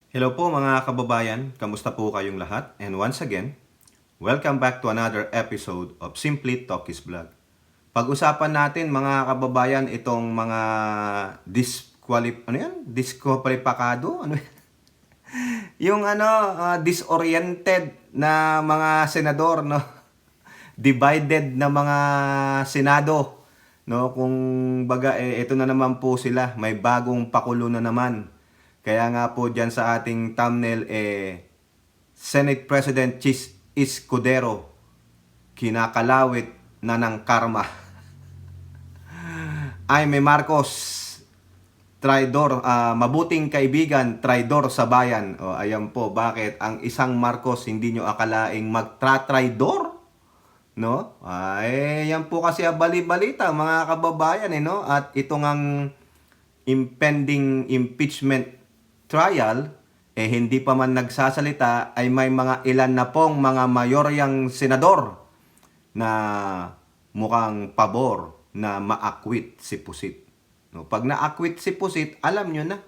Hello po mga kababayan, kamusta po kayong lahat? And once again, welcome back to another episode of Simply Talkies Vlog. Pag-usapan natin mga kababayan itong mga diskwalipakado? Ano yan? Yung disoriented na mga senador, no? Divided na mga senado, no? Kung baga ito na naman po sila, may bagong pakulo na naman. Kaya nga po diyan sa ating thumbnail Senate President Chis Escudero kinakalawit na ng karma. Jaime Marcos, traidor, mabuting kaibigan, traidor sa bayan. O ayan po, bakit ang isang Marcos hindi nyo akalaing magtra-traidor? No? Yan po kasi bali-balita mga kababayan no? At ito ngang impending impeachment trial hindi pa man nagsasalita ay may mga ilan na pong mga mayoryang senador na mukhang pabor na ma-acquit si Pusit. No, pag na-acquit si Pusit, alam nyo na.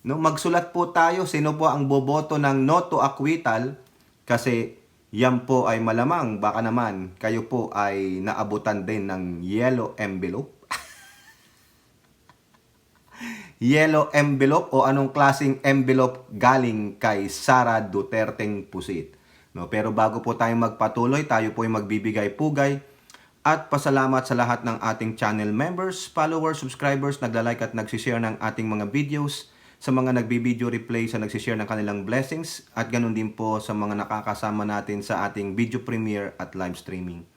No, magsulat po tayo sino po ang boboto ng no to acquittal kasi yan po ay malamang baka naman kayo po ay naabutan din ng yellow envelope. Yellow envelope o anong klaseng envelope galing kay Sara Duterteng Pusit. No, pero bago po tayo magpatuloy, tayo po ay magbibigay pugay at pasalamat sa lahat ng ating channel members, followers, subscribers, nagla-like at nagsishare ng ating mga videos, sa mga nagbi-video replay sa nagsishare ng kanilang blessings, at ganun din po sa mga nakakasama natin sa ating video premiere at live streaming.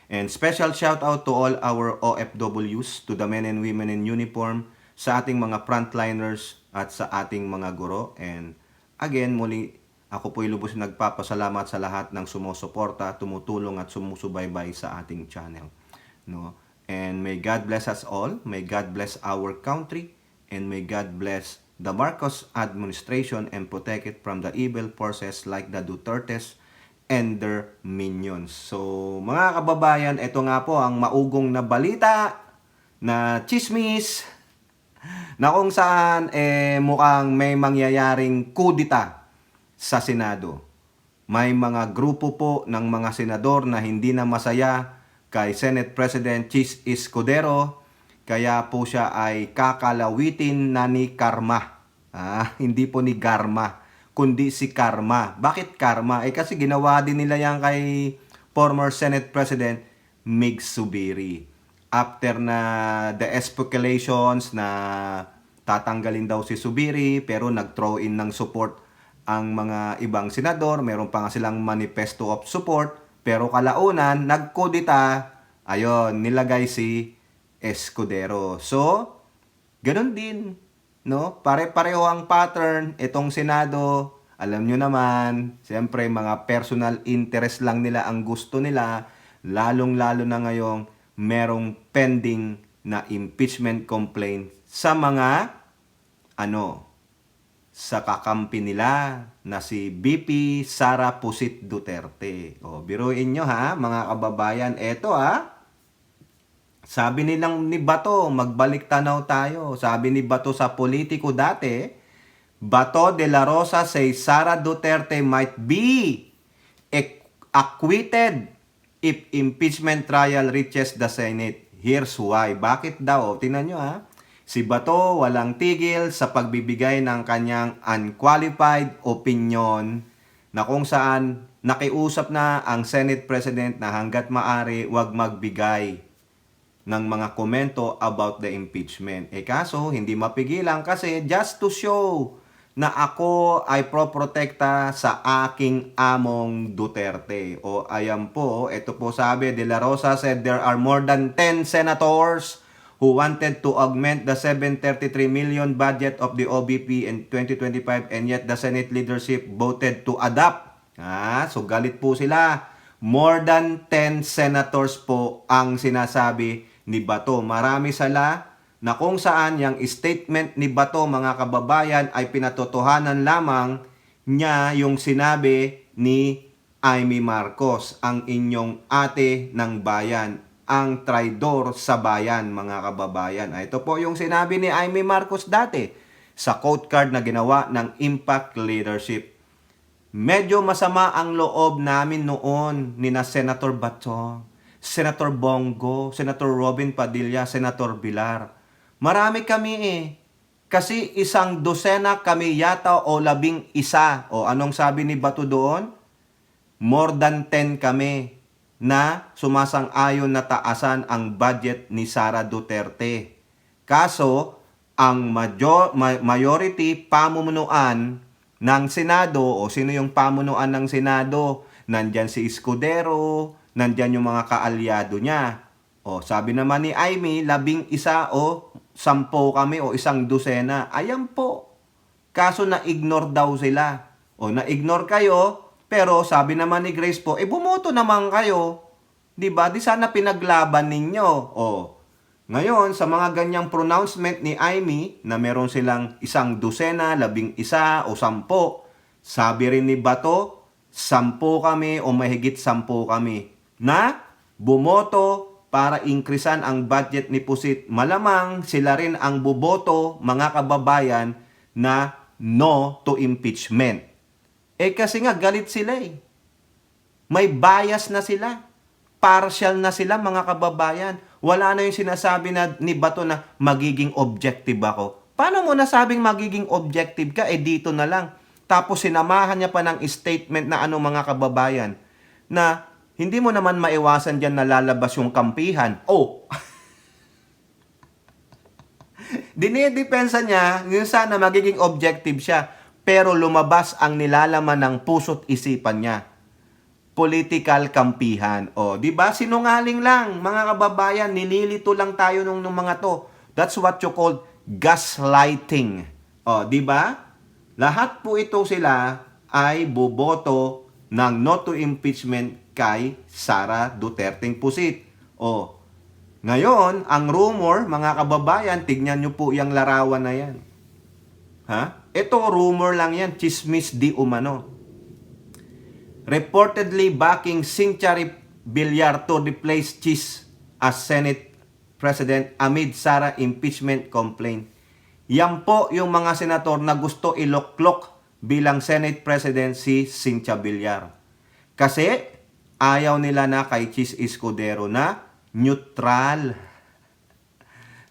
And special shout out to all our OFWs, to the men and women in uniform, sa ating mga frontliners at sa ating mga guro. And again, muli, ako po'y lubos nagpapasalamat sa lahat ng sumusuporta, tumutulong at sumusubaybay sa ating channel. No? And may God bless us all, may God bless our country, and may God bless the Marcos administration and protect it from the evil forces like the Dutertes and their minions. So, mga kababayan, ito nga po ang maugong na balita na chismis na kung saan mukhang may mangyayaring kudita sa Senado. May mga grupo po ng mga senador na hindi na masaya kay Senate President Chis Escudero, kaya po siya ay kakalawitin na ni Karma. Hindi po ni Garma, kundi si Karma. Bakit Karma? Kasi ginawa din nila yan kay former Senate President Mig Zubiri. After na the speculations na tatanggalin daw si Zubiri, pero nag-throw in ng support ang mga ibang senador, meron pa nga silang manifesto of support, pero kalaunan, nagkodita, ayon, nilagay si Escudero. So, ganun din, no? Pare-pareho ang pattern, itong Senado, alam nyo naman, siyempre mga personal interest lang nila ang gusto nila, lalong-lalo na ngayong merong pending na impeachment complaint sa mga sa kakampi nila na si VP Sara Pusit Duterte. O, biruin nyo mga kababayan, eto sabi nilang ni Bato, magbalik tanaw tayo. Sabi ni Bato sa politiko dati, Bato de la Rosa says Sara Duterte might be acquitted if impeachment trial reaches the Senate. Here's why. Bakit daw? Tingnan nyo Si Bato walang tigil sa pagbibigay ng kanyang unqualified opinion na kung saan nakiusap na ang Senate President na hanggat maari wag magbigay ng mga komento about the impeachment. Kaso hindi mapigilan kasi just to show na ako ay proprotekta sa aking among Duterte. O ayan po, ito po sabi, De La Rosa said there are more than 10 senators who wanted to augment the 733 million budget of the OBP in 2025 and yet the Senate leadership voted to adopt. So galit po sila. More than 10 senators po ang sinasabi ni Bato. Marami sila na kung saan yung statement ni Bato mga kababayan ay pinatotohanan lamang niya yung sinabi ni Jaime Marcos, ang inyong ate ng bayan, ang traidor sa bayan mga kababayan. Ito po yung sinabi ni Jaime Marcos dati sa quote card na ginawa ng Impact Leadership. Medyo masama ang loob namin noon ni na Senator Bato, Senator Bongo, Senator Robin Padilla, Senator Villar. Marami kami Kasi 100 kami yata o 11. O anong sabi ni Bato doon? More than 10 kami na sumasang-ayon na taasan ang budget ni Sara Duterte. Kaso, ang majority pamunuan ng Senado o sino yung pamunuan ng Senado, nandyan si Escudero, nandyan yung mga kaalyado niya. O sabi naman ni Amy, 11 o 10 kami o 100. Ayan po. Kaso na-ignore daw sila. O na-ignore kayo, pero sabi naman ni Grace po, bumoto naman kayo. 'Di ba? Di sana pinaglaban ninyo. O ngayon, sa mga ganyang pronouncement ni Amy na meron silang 100, 11 o 10, sabi rin ni Bato, 10 kami o mahigit 10 kami na bumoto para increasean ang budget ni Pusit. Malamang sila rin ang buboto, mga kababayan, na no to impeachment. Kasi nga galit sila May bias na sila. Partial na sila, mga kababayan. Wala na yung sinasabi na ni Bato na magiging objective ako. Paano mo nasabing magiging objective ka? Dito na lang. Tapos sinamahan niya pa ng statement na mga kababayan, na hindi mo naman maiwasan dyan na lalabas yung kampihan. Dinidepensa niya, yung sana magiging objective siya. Pero lumabas ang nilalaman ng puso't isipan niya. Political kampihan. Di ba? Sinungaling lang, mga kababayan, nililito lang tayo nung mga to. That's what you call gaslighting. Di ba? Lahat po ito sila ay boboto ng no to impeachment kay Sara Duterte Pusit. Ngayon, ang rumor, mga kababayan, tignan nyo po yung larawan na yan. Ito rumor lang yan, chismis di umano. Reportedly backing Cynthia Villar to replace Chis as Senate President amid Sara impeachment complaint. Yan po yung mga senator na gusto iloklok bilang Senate President si Cynthia Villar. Kasi ayaw nila na kay Chis Escudero na neutral.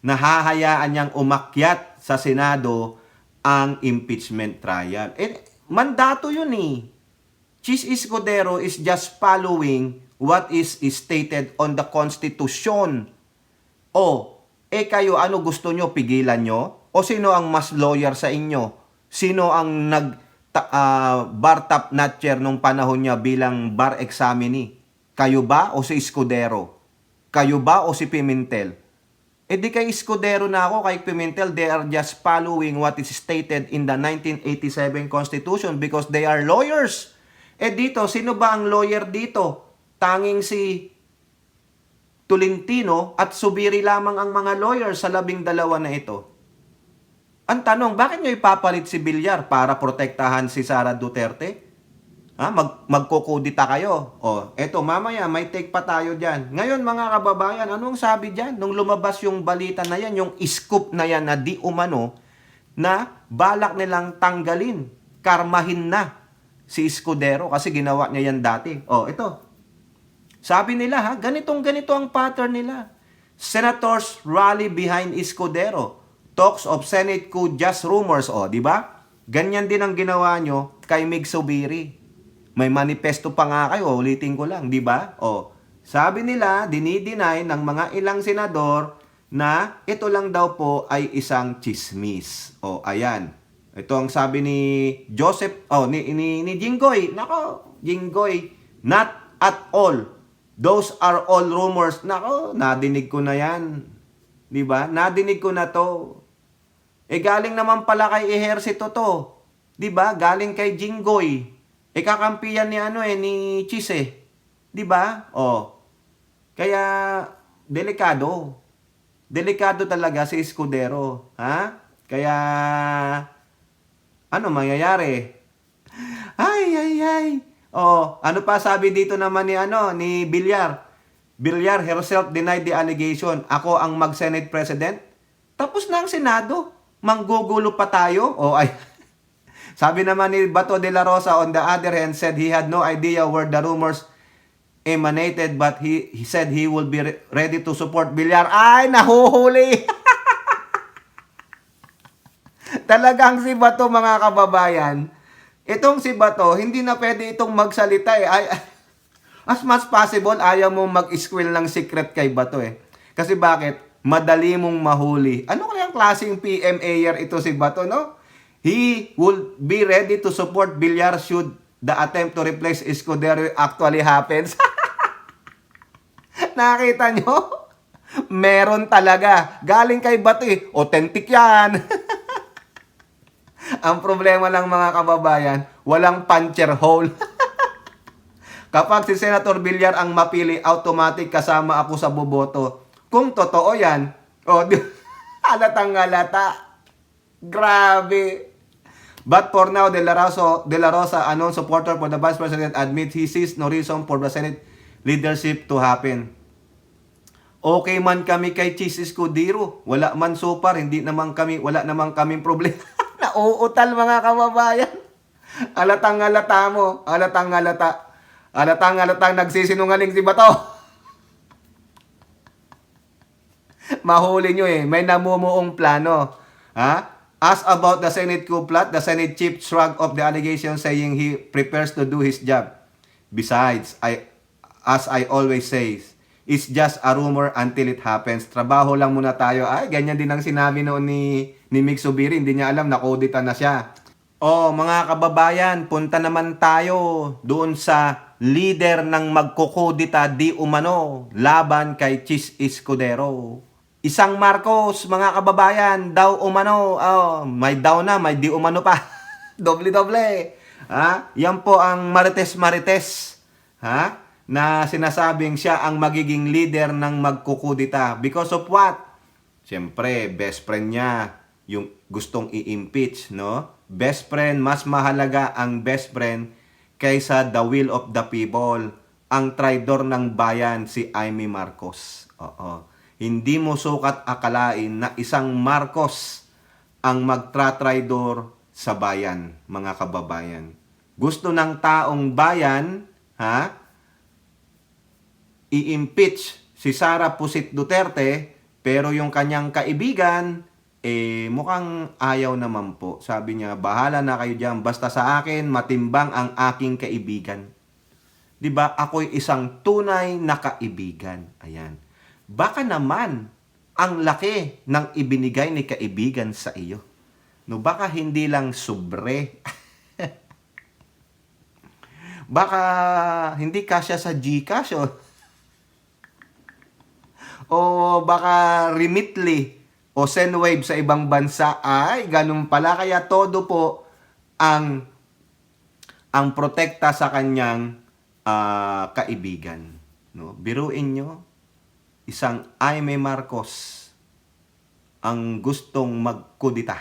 Nahahayaan niyang umakyat sa Senado ang impeachment trial. Mandato yun Chis Escudero is just following what is stated on the Constitution. Kayo, ano gusto nyo? Pigilan nyo? O sino ang mas lawyer sa inyo? Sino ang bar top notcher nung panahon niya bilang bar examinee? Kayo ba o si Escudero? Kayo ba o si Pimentel? Di kay Escudero na ako, kay Pimentel, they are just following what is stated in the 1987 Constitution because they are lawyers. Dito, sino ba ang lawyer dito? Tanging si Tolentino at Subiri lamang ang mga lawyer sa 12 na ito. Ang tanong, bakit nyo ipapalit si Villar para protektahan si Sara Duterte? Magkukudita kayo. Eto, mamaya may take pa tayo dyan. Ngayon, mga kababayan, anong sabi dyan? Nung lumabas yung balita na yan, yung scoop na yan na di umano, na balak nilang tanggalin, karmahin na si Escudero kasi ginawa niya yan dati. Ito. Sabi nila ganito ang pattern nila. Senators rally behind Escudero. Talks of Senate coup just rumors. Di ba? Ganyan din ang ginawa nyo kay Mig Subiri. May manifesto pa nga kayo, ulitin ko lang, di ba? Sabi nila, dinideny ng mga ilang senador na ito lang daw po ay isang chismis. Ayan. Ito ang sabi ni Joseph, ni Jinggoy. Nako, Jinggoy, not at all. Those are all rumors. Nako, nadinig ko na yan. Di ba? Nadinig ko na to. Galing naman pala kay Ejercito to. Di ba? Galing kay Jinggoy. Kakampiyan ni ni Chis Di ba? Kaya, delikado. Delikado talaga si Escudero. Kaya, ano mangyayari? Ay. Ano pa sabi dito naman ni Villar? Villar herself denied the allegation. Ako ang mag-Senate President. Tapos na ang Senado. Manggugulo pa tayo? O ay, sabi naman ni Bato de la Rosa on the other hand said he had no idea where the rumors emanated but he said he will be ready to support Villar. Ay, nahuhuli! Talagang si Bato, mga kababayan, itong si Bato, hindi na pwede itong magsalita eh. Ay, as much possible, ayaw mong mag-squill ng secret kay Bato eh. Kasi bakit? Madali mong mahuli. Ano kayang klaseng PMAyer ito si Bato, no? He will be ready to support Villar should the attempt to replace Escudero actually happens. Nakita nyo? Meron talaga. Galing kay Bato eh. Authentic yan. Ang problema lang, mga kababayan, walang puncher hole. Kapag si Senator Villar ang mapili, automatic kasama ako sa boboto. Kung totoo yan, halatang halata. Grabe. But for now, De La Rosa, a known supporter for the Vice President, admits he sees no reason for the Senate leadership to happen. Okay man kami kay Chis Escudero. Wala man so far, wala naman kaming problema. Nauutal, mga kababayan. Halatang halata mo. Halatang halata. Halatang halatang nagsisinungaling si Bato. Mahuli nyo eh. May namumuong plano. Ha? As about the Senate coup plot, the Senate chief shrugged off the allegation saying he prepares to do his job. Besides, as I always say, it's just a rumor until it happens. Trabaho lang muna tayo. Ay, ganyan din ang sinabi noon ni Mig Zubiri. Hindi niya alam, nakodita na siya. Oh, mga kababayan, punta naman tayo doon sa leader ng magkukodita di umano laban kay Chis Escudero. Isang Marcos, mga kababayan, daw umano. Oh, may daw na, may di umano pa. Doble-doble. Ha? Yan po ang Marites. Ha? Na sinasabing siya ang magiging leader ng magkukudita. Because of what? Siyempre, best friend niya yung gustong i-impeach, no? Best friend, mas mahalaga ang best friend kaysa the will of the people. Ang traidor ng bayan, si Amy Marcos. Oo. Hindi mo sukat akalain na isang Marcos ang magtra-traidor sa bayan, mga kababayan. Gusto ng taong bayan, ha? I-impeach si Sara Pusit Duterte, pero yung kanyang kaibigan, mukhang ayaw naman po. Sabi niya, bahala na kayo dyan, basta sa akin, matimbang ang aking kaibigan. Diba? Ako'y isang tunay na kaibigan. Ayan. Baka naman, ang laki ng ibinigay ni kaibigan sa iyo. No, baka hindi lang sobre. Baka hindi kasya sa GCash o baka Remitly o Sendwave sa ibang bansa. Ay, ganun pala. Kaya todo po ang protekta sa kanyang kaibigan. No? Biruin nyo, isang Amy Marcos ang gustong magkudita,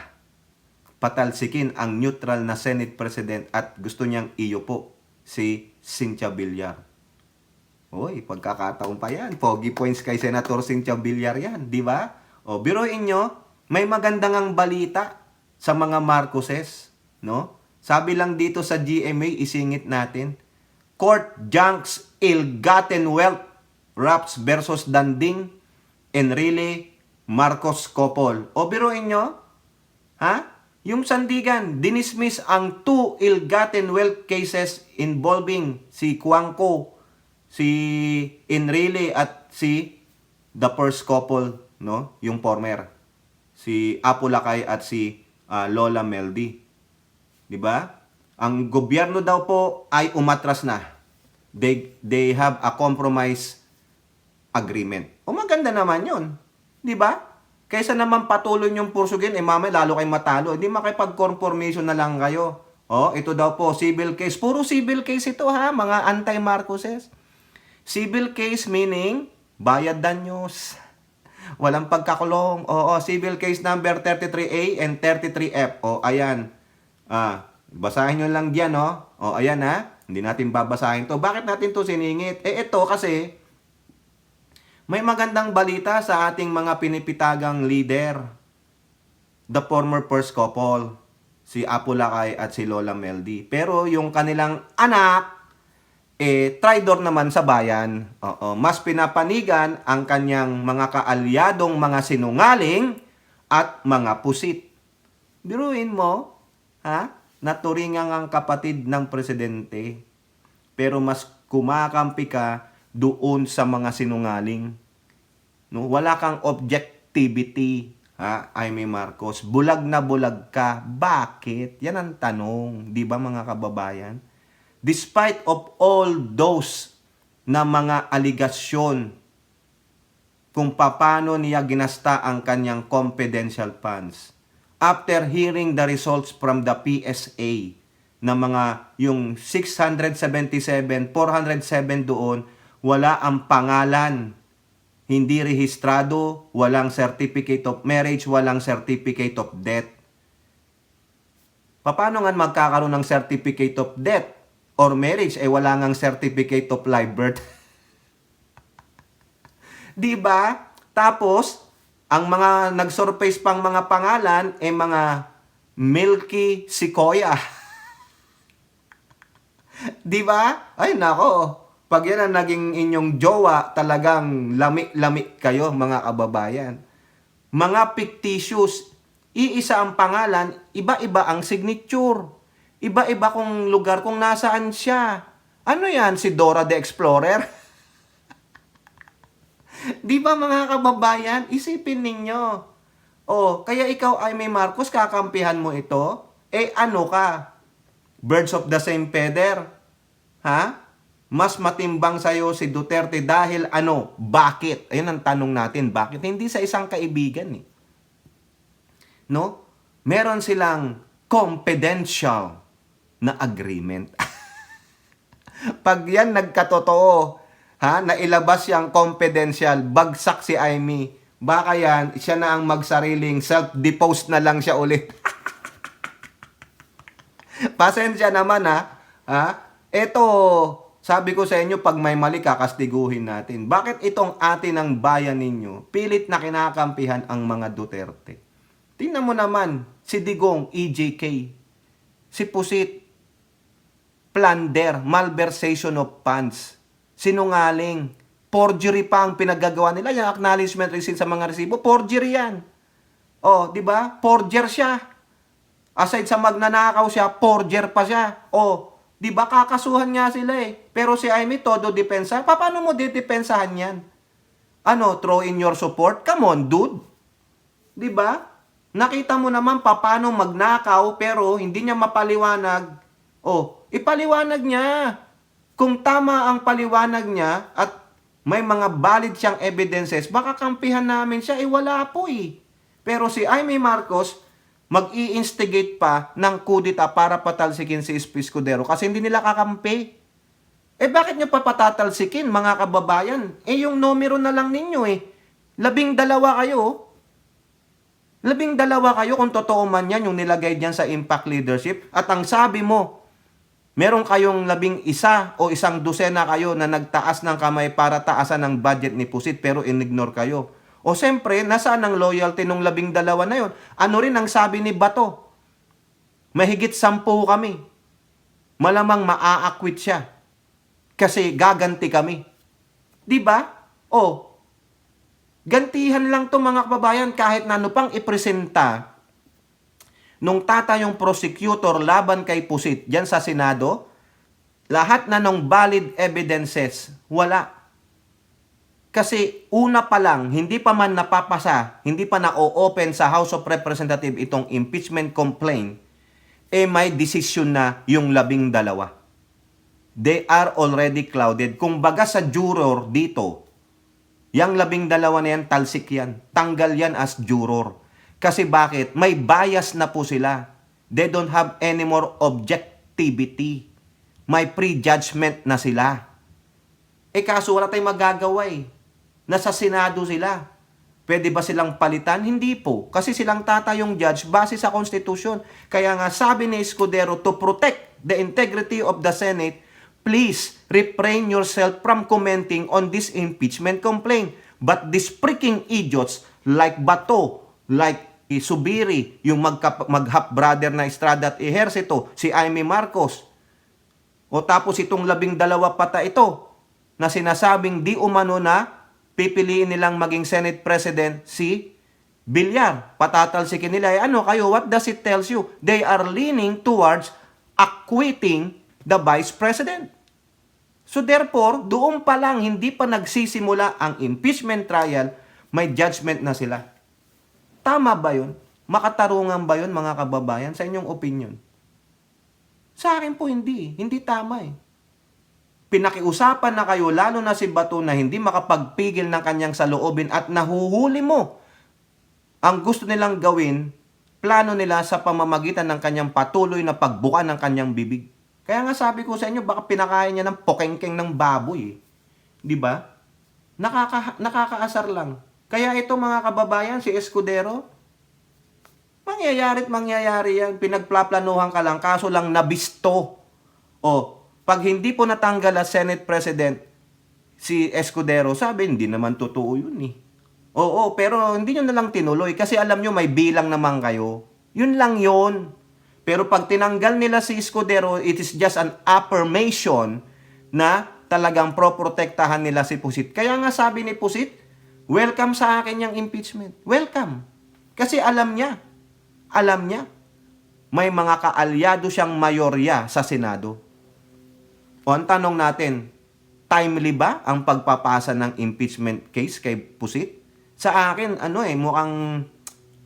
patalsikin ang neutral na Senate President at gusto niyang iupo si Cynthia Villar. Oy, pagkakataon pa yan. Pogi points kay Senator Cynthia Villar yan, di ba? O, biruin nyo, may magandang ang balita sa mga Marcoses, no? Sabi lang dito sa GMA, isingit natin, Court junks ill-gotten wealth Raps versus Danding, Enrile, Marcos couple. O biruin nyo, ha? Yung Sandigan, dinismiss ang 2 ill-gotten wealth cases involving si Cuangco, si Enrile at si the first couple, no? Yung former, si Apo Lakay at si Lola Meldy. 'Di ba? Ang gobyerno daw po ay umatras na. They have a compromise agreement. O maganda naman 'yon. 'Di ba? Kaysa naman patuloy yung pursugin, mamaya lalo kayong matalo. Hindi makipag-conformation na lang kayo. O, ito daw po, civil case. Puro civil case ito ha, mga anti-Marcoses. Civil case meaning, bayad danyos. Walang pagkakulong. Oo, civil case number 33A and 33F. O, ayan. Basahin nyo lang diyan, no? O, ayan ha. Hindi natin babasahin to. Bakit natin to siningit? Ito kasi, may magandang balita sa ating mga pinipitagang leader. the former first couple, si Apo Lakay at si Lola Meldy. Pero yung kanilang anak, traidor naman sa bayan. Oo, mas pinapanigan ang kanyang mga kaalyadong mga sinungaling at mga pusit. Biruin mo, ha? Naturingan ang kapatid ng presidente. Pero mas kumakampi ka doon sa mga sinungaling. No, wala kang objectivity, ha, Jaime Marcos. Bulag na bulag ka. Bakit? Yan ang tanong, 'di ba mga kababayan? Despite of all those na mga aligasyon kung paano niya ginasta ang kanyang confidential funds, after hearing the results from the PSA na mga yung 677, 407 doon, wala ang pangalan, hindi rehistrado, walang certificate of marriage, walang certificate of death. Paano nga magkakaroon ng certificate of death or marriage wala ngang certificate of live birth? 'Di ba? Tapos ang mga nag-surface pang mga pangalan mga Milky Sequoia. 'Di ba? Ay nako. Pag yan ang naging inyong jowa, talagang lami-lami kayo mga kababayan. Mga fictitious, iisa ang pangalan, iba-iba ang signature. Iba-iba kung lugar kung nasaan siya. Ano yan, si Dora the Explorer? Di ba mga kababayan? Isipin ninyo. Oh, kaya ikaw ay may Marcos, kakampihan mo ito? Ano ka? Birds of the same feather? Ha? Mas matimbang sa'yo si Duterte dahil ano? Bakit? Ayun ang tanong natin. Bakit? Hindi sa isang kaibigan eh. No? Meron silang confidential na agreement. Pag yan nagkatotoo, ha, nailabas yung confidential, bagsak si Amy, baka yan, siya na ang magsariling self-depose na lang siya ulit. Pasensya naman ha. Eto, sabi ko sa inyo, pag may mali kakastiguhin natin. Bakit itong atin ng bayan ninyo, pilit na kinakampihan ang mga Duterte? Tingnan mo naman, si Digong, EJK, si Pusit, plunder, malversation of funds, sinungaling, forgery pa ang pinagagawa nila. Yung acknowledgement receipt sa mga resibo, forgery yan. Oh, di ba? Forger siya. Aside sa magnanakaw siya, forger pa siya. Oh, di ba kakasuhan nga sila eh. Pero si Amy, todo depensa. Paano mo didepensahan yan? Ano, throw in your support? Come on, dude. Di ba? Nakita mo naman paano magnakaw pero hindi niya mapaliwanag. Oh, ipaliwanag niya. Kung tama ang paliwanag niya at may mga valid siyang evidences, makakampihan namin siya. Wala po eh. Pero si Amy Marcos, mag-i-instigate pa ng kudita para patalsikin si Ispy Escudero kasi hindi nila kakampi. Bakit nyo pa patatalsikin, mga kababayan? Yung numero na lang ninyo eh. 12 kayo. 12 kayo kung totoo man yan yung nilagay dyan sa impact leadership. At ang sabi mo, meron kayong 11 o 12 kayo na nagtaas ng kamay para taasan ang budget ni Pusit pero inignore kayo. O siyempre, nasaan ang loyalty ng 12 na yun? Ano rin ang sabi ni Bato? Mahigit 10 kami. Malamang maa-acquit siya. Kasi gaganti kami. Diba? O, gantihan lang to mga kababayan kahit na ano pang ipresenta nung tatayong prosecutor laban kay Pusit dyan sa Senado, lahat na ng valid evidences, wala. Kasi una pa lang, hindi pa man napapasa, hindi pa na-open sa House of Representatives itong impeachment complaint, may decision na yung 12. They are already clouded. Kung baga sa juror dito, yung 12 na yan, talsik yan. Tanggal yan as juror. Kasi bakit? May bias na po sila. They don't have any more objectivity. May prejudgment na sila. Kaso wala tayong magagawa eh. Nasa Senado sila. Pwede ba silang palitan? Hindi po. Kasi silang tatayong judge base sa Constitution. Kaya nga sabi ni Escudero, to protect the integrity of the Senate, please refrain yourself from commenting on this impeachment complaint. But these freaking idiots like Bato, like Subiri, yung mag-half brother na Estrada at Ejercito, si Amy Marcos. O tapos itong 12 pata ito na sinasabing di umano na pipiliin nilang maging Senate President si Villar. Patatalsikin nila. Ano kayo? What does it tells you? They are leaning towards acquitting the Vice President. So therefore, doon pa lang hindi pa nagsisimula ang impeachment trial, may judgment na sila. Tama ba yun? Makatarungan ba yun, mga kababayan, sa inyong opinion? Sa akin po hindi. Hindi tama eh. Pinakiusapan na kayo, lalo na si Bato na hindi makapagpigil ng kanyang saloobin at nahuhuli mo. Ang gusto nilang gawin, plano nila sa pamamagitan ng kanyang patuloy na pagbuka ng kanyang bibig. Kaya nga sabi ko sa inyo, baka pinakain niya ng pokengkeng ng baboy. Di ba? Nakakaasar lang. Kaya ito mga kababayan, si Escudero, mangyayari yan. Pinagplaplanuhan ka lang, kaso lang nabisto. O, pag hindi po natanggal as Senate President si Escudero, sabi, hindi naman totoo yun eh. Oo, pero hindi nyo na lang tinuloy kasi alam nyo may bilang naman kayo. Yun lang yun. Pero pag tinanggal nila si Escudero, it is just an affirmation na talagang proprotektahan nila si Pusit. Kaya nga sabi ni Pusit, welcome sa akin yung impeachment. Welcome. Kasi alam niya, may mga kaalyado siyang mayorya sa Senado. O ang tanong natin, timely ba ang pagpapasa ng impeachment case kay Pusit? Sa akin, mukhang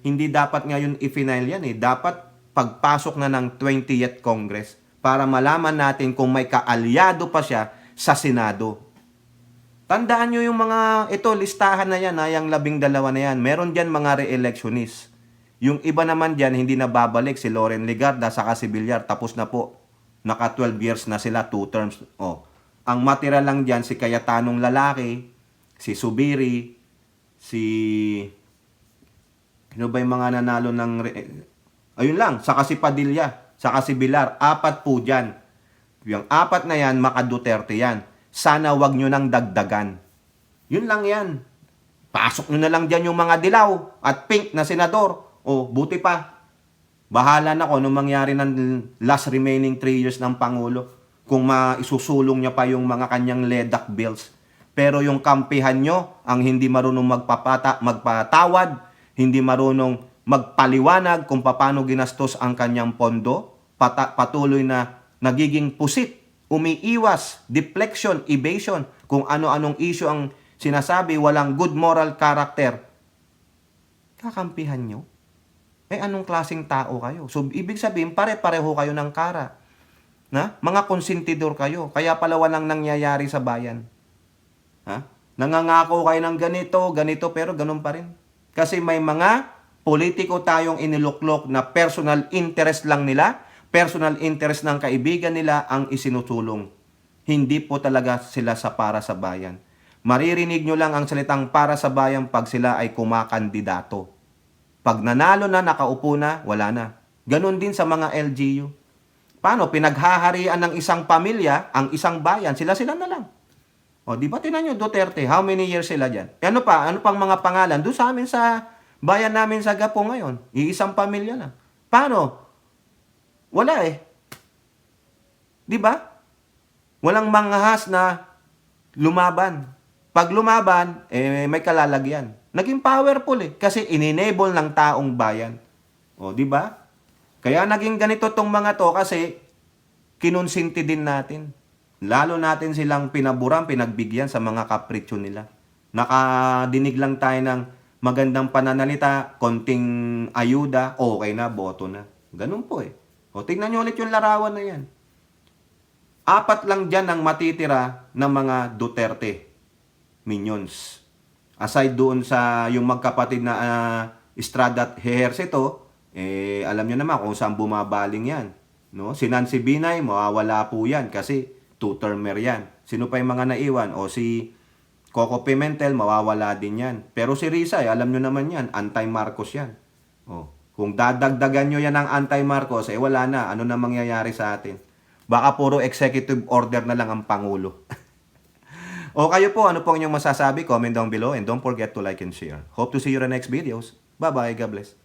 hindi dapat ngayon i-final yan eh. Dapat pagpasok na ng 20th Congress para malaman natin kung may kaalyado pa siya sa Senado. Tandaan nyo yung mga, listahan na yan, yung 12 na yan. Meron dyan mga re-electionist. Yung iba naman dyan, hindi na babalik. Si Loren Legarda, saka si Villar, tapos na po. Naka 12 years na sila, 2 terms. Ang matira lang dyan, si Cayetanong lalaki, si Subiri, ano ba yung mga nanalo ng... Ayun lang, saka si Padilla, saka si Villar. 4 po dyan. Yung 4 na yan, maka-Duterte yan. Sana wag nyo nang dagdagan. Yun lang yan. Pasok nyo na lang dyan yung mga dilaw at pink na senador. Buti pa. Bahala na kung anong mangyari ng last remaining 3 years ng Pangulo. Kung maisusulong niya pa yung mga kanyang ledak bills. Pero yung kampihan nyo, ang hindi marunong magpatawad, hindi marunong magpaliwanag kung paano ginastos ang kanyang pondo, patuloy na nagiging pusit, umiiwas, deflection, evasion, kung ano-anong issue ang sinasabi, walang good moral character. Kakampihan nyo? Anong klaseng tao kayo? So, ibig sabihin, pare-pareho kayo ng kara. Mga konsentidor kayo. Kaya pala walang nangyayari sa bayan. Nangangako kayo ng ganito, pero ganun pa rin. Kasi may mga politiko tayong iniluklok na personal interest lang nila, personal interest ng kaibigan nila ang isinusulong. Hindi po talaga sila sa para sa bayan. Maririnig nyo lang ang salitang para sa bayan pag sila ay kumakandidato. Pag nanalo na, nakaupo na, wala na. Ganon din sa mga LGU. Paano? Pinaghaharian ng isang pamilya, ang isang bayan, sila-sila na lang. Di ba tinan nyo, Duterte, how many years sila dyan? Ano pang mga pangalan? Doon sa amin sa bayan namin sa Gapo ngayon, iisang pamilya na. Paano? Wala eh. Di ba? Walang manghahas na lumaban. Pag lumaban, may kalalagyan. Naging powerful eh. Kasi in-enable ng taong bayan. Di ba? Kaya naging ganito tong mga to kasi kinonsinti din natin. Lalo natin silang pinaburan, pinagbigyan sa mga kapritsyo nila. Nakadinig lang tayo ng magandang pananalita, konting ayuda, okay na, boto na. Ganun po eh. Tingnan nyo ulit yung larawan na yan. 4 lang dyan ang matitira ng mga Duterte minions. Aside doon sa yung magkapatid na Estrada at Ejercito, alam nyo naman kung saan bumabaling yan. No? Si Nancy Binay, mawawala po yan kasi 2-termer yan. Sino pa yung mga naiwan? Si Coco Pimentel, mawawala din yan. Pero si Risa, alam nyo naman yan, anti-Marcos yan. Kung dadagdagan nyo yan ng anti-Marcos, wala na. Ano na mangyayari sa atin? Baka puro executive order na lang ang Pangulo. Kayo po, ano po ang inyong masasabi? Comment down below and don't forget to like and share. Hope to see you in the next videos. Bye-bye. God bless.